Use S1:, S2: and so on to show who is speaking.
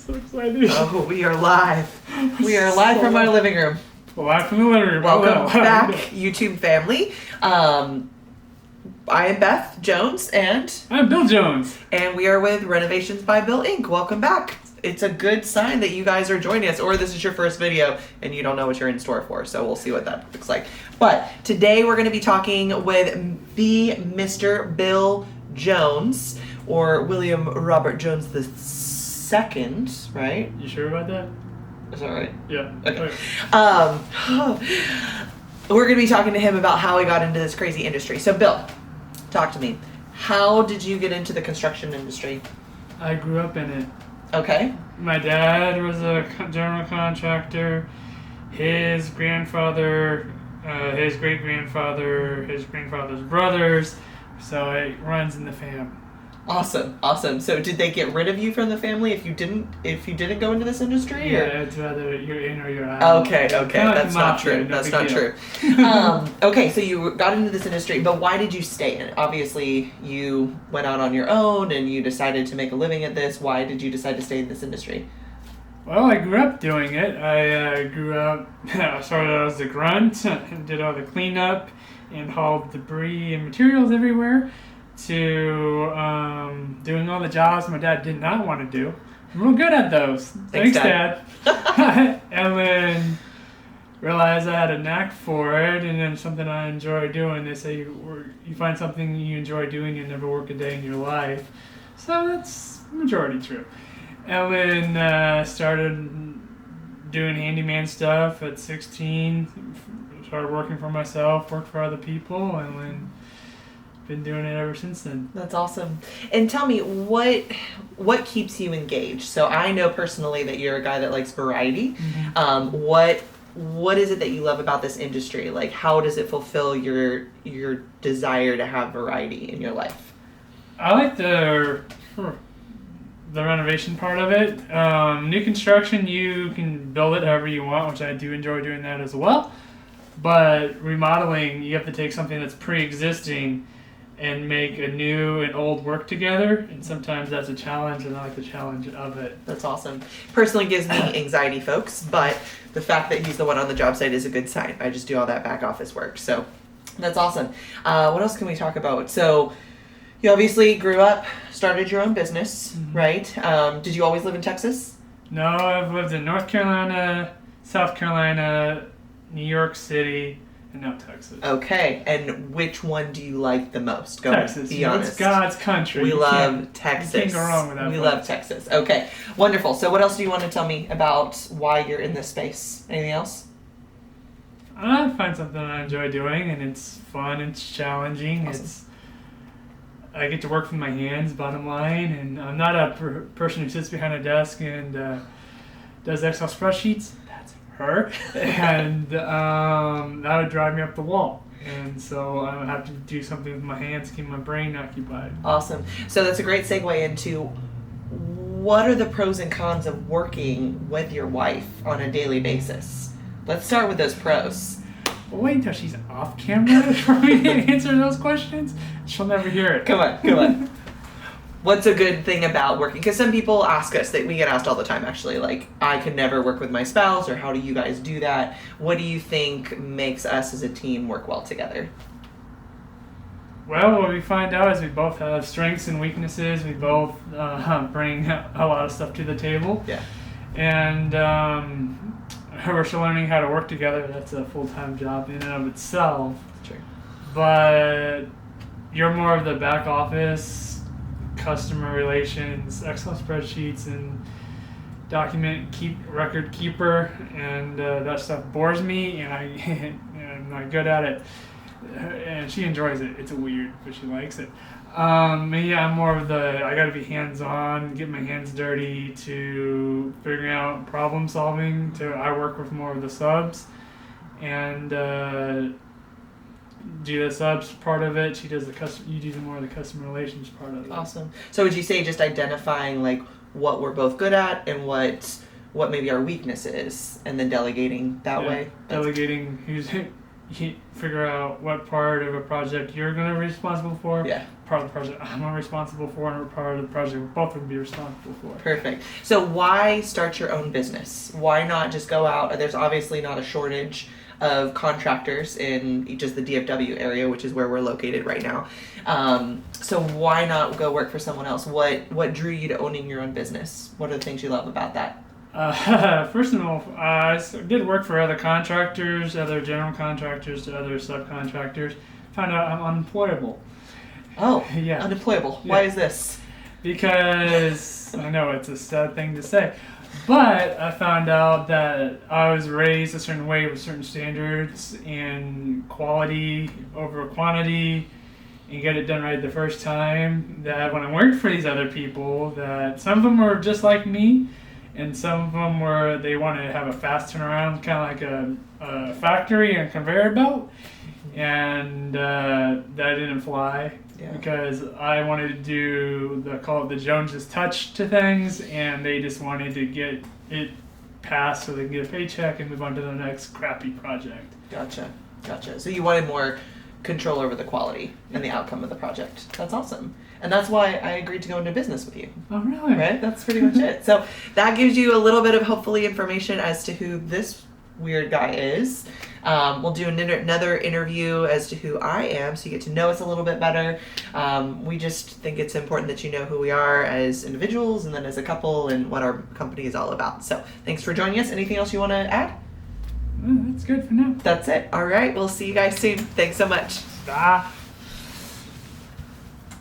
S1: So excited.
S2: Oh, we are live. We are live from our living room.
S1: Live from the living room.
S2: Welcome back, YouTube family. I am Beth Jones, and
S1: I'm Bill Jones.
S2: And we are with Renovations by Bill Inc. Welcome back. It's a good sign that you guys are joining us, or this is your first video and you don't know what you're in store for, so we'll see what that looks like. But today we're going to be talking with the Mr. Bill Jones, or William Robert Jones II, right?
S1: You sure about that?
S2: Is that right?
S1: Yeah.
S2: Okay. We're going to be talking to him about how he got into this crazy industry. So, Bill, talk to me. How did you get into the construction industry?
S1: I grew up in it.
S2: Okay.
S1: My dad was a general contractor. His grandfather, his great-grandfather, his grandfather's brothers. So it runs in the fam.
S2: Awesome. So did they get rid of you from the family if you didn't go into this industry?
S1: Yeah,
S2: or?
S1: it's whether you're in or you're out.
S2: Okay. That's not true. That's not true. Okay, so you got into this industry, but why did you stay in it? Obviously, you went out on your own and you decided to make a living at this. Why did you decide to stay in this industry?
S1: Well, I grew up doing it. I grew up, I started out as a grunt and did all the cleanup and hauled debris and materials everywhere, to doing all the jobs my dad did not want to do. I'm real good at those. Thanks Dad. And then realized I had a knack for it, and then something I enjoy doing. They say you find something you enjoy doing, you never work a day in your life. So that's majority true. And then started doing handyman stuff at 16. Started working for myself, worked for other people, and then been doing it ever since then.
S2: That's awesome. And tell me, what keeps you engaged? So I know personally that you're a guy that likes variety. Mm-hmm. What is it that you love about this industry? Like, how does it fulfill your desire to have variety in your life?
S1: I like the renovation part of it. New construction, you can build it however you want, which I do enjoy doing that as well. But remodeling, you have to take something that's pre-existing and make a new and old work together, and sometimes that's a challenge, and I like the challenge of it.
S2: That's awesome. Personally gives me anxiety, folks, but the fact that he's the one on the job site is a good sign. I just do all that back office work, so that's awesome. What else can we talk about? So you obviously grew up, started your own business, mm-hmm. right? Did you always live in Texas?
S1: No, I've lived in North Carolina, South Carolina, New York City, and now Texas. Okay,
S2: and which one do you like the most?
S1: Texas.
S2: Be honest.
S1: It's God's country.
S2: We love Texas.
S1: You can't go wrong with that.
S2: We love Texas. Okay, wonderful. So what else do you want to tell me about why you're in this space? Anything else?
S1: I find something I enjoy doing, and it's fun, it's challenging,
S2: awesome.
S1: I get to work with my hands, bottom line, and I'm not a person who sits behind a desk and does Excel spreadsheets. Her, and that would drive me up the wall, and so I would have to do something with my hands to keep my brain occupied.
S2: Awesome. So that's a great segue into what are the pros and cons of working with your wife on a daily basis. Let's start with those pros.
S1: Well, wait until she's off camera for me to answer those questions. She'll never hear it.
S2: Come on. What's a good thing about working? Because some people ask us, that we get asked all the time actually, like, I could never work with my spouse, or how do you guys do that? What do you think makes us as a team work well together?
S1: Well, what we find out is we both have strengths and weaknesses. We both bring a lot of stuff to the table.
S2: Yeah.
S1: And we're still learning how to work together. That's a full-time job in and of itself.
S2: Sure.
S1: But you're more of the back office, customer relations, Excel spreadsheets, and record keeper, and that stuff bores me, and I'm not good at it. And she enjoys it. It's weird, but she likes it. I'm more of I gotta be hands-on, get my hands dirty to figuring out problem solving. I work with more of the subs, and do the subs part of it. She does you do more of the customer relations part of it.
S2: Awesome. So would you say just identifying like what we're both good at and what maybe our weakness is, and then delegating that way?
S1: Delegating who's figure out what part of a project you're going to be responsible for,
S2: Yeah.
S1: part of the project I'm responsible for, and part of the project we both would be responsible for.
S2: Perfect. So why start your own business? Why not just go out? There's obviously not a shortage of contractors in just the DFW area, which is where we're located right now. So why not go work for someone else? What drew you to owning your own business? What are the things you love about that?
S1: First of all, I did work for other contractors, other general contractors, other subcontractors. Found out I'm unemployable.
S2: Oh,
S1: Yeah.
S2: unemployable.
S1: Yeah.
S2: Why is this?
S1: Because I know it's a sad thing to say, but I found out that I was raised a certain way with certain standards and quality over quantity, and get it done right the first time. That when I worked for these other people, that some of them were just like me, and some of them were they wanted to have a fast turnaround, kind of like a factory and a conveyor belt, and that didn't fly.
S2: Yeah.
S1: Because I wanted to do the Joneses touch to things, and they just wanted to get it passed so they can get a paycheck and move on to the next crappy project.
S2: Gotcha. So you wanted more control over the quality and the outcome of the project. That's awesome. And that's why I agreed to go into business with you.
S1: Oh, really?
S2: Right? That's pretty much it. So that gives you a little bit of hopefully information as to who this weird guy is. We'll do another interview as to who I am so you get to know us a little bit better. We just think it's important that you know who we are as individuals and then as a couple and what our company is all about. So thanks for joining us. Anything else you want to add?
S1: That's good for now.
S2: That's it. All right. We'll see you guys soon. Thanks so much.
S1: Bye.